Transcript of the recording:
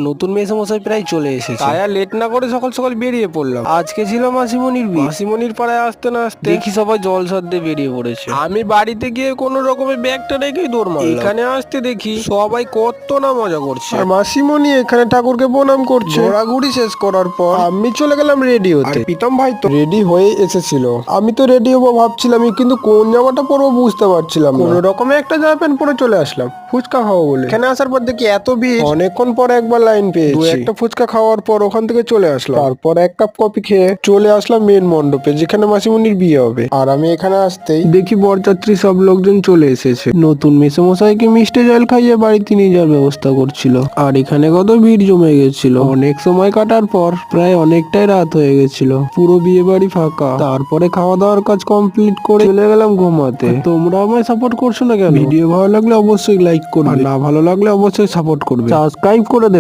নতুন মেসোমশাই প্রায় চলে এসেছে, তাই আর লেট না করে সকাল সকাল বেরিয়ে পড়লাম। আজকে ছিল মাসিমণির বিয়ে। মাসিমণির পাড়ায় আসতে না আসতে দেখি সবাই জল সদ্দে বেরিয়ে পড়েছে। আমি বাড়িতে গিয়ে কোনো রকমের ব্যাগটা রেখেই দৌড় মারলাম। এখানে আসতে দেখি সবাই কত না মজা করছে, আর মাসিমণি এখানে ঠাকুরকে প্রণাম করছে। ঘোরাঘুরি শেষ করার পর আমি চলে গেলাম রেডি হতে। আর প্রীতম ভাই তো রেডি হয়ে এসেছিল। আমি তো রেডি হবো ভাবছিলাম, কিন্তু কোন জামাটা পরবো বুঝতে পারছিলাম না। কোনো রকমে একটা জামা প্যান্ট পরে চলে আসলাম ফুচকা খাবো বলে। এখানে আসার পর দেখি এত ভিড়, অনেকক্ষণ পর একবার লাইন পেয়েছি। একটা ফুচকা খাওয়ার পর ওখান থেকে চলে আসলাম। তারপর এক কাপ কফি খেয়ে চলে আসলাম মেন মণ্ডপে, যেখানে মাসিমণির বিয়ে হবে। আর আমি এখানে আসতেই দেখি বরযাত্রী সব লোকজন চলে এসেছে। নতুন মেসোমশাইকে মিষ্টি জল খাইয়ে বাড়িতে নিয়ে যাওয়ার ব্যবস্থা করছিল। আর এখানে কত ভিড় জমে গেছিল। অনেক সময় কাটার পর প্রায় অনেকটাই রাত হয়ে গেছিল, পুরো বিয়ে বাড়ি ফাঁকা। তারপরে খাওয়া দাওয়ার কাজ কমপ্লিট করে চলে গেলাম ঘুমাতে। তোমরা আমায় সাপোর্ট করছো না কেন? ভিডিও ভালো লাগলে অবশ্যই লাইক করবে, আর না ভালো লাগলে অবশ্যই সাপোর্ট করবে, সাবস্ক্রাইব করে দেবে।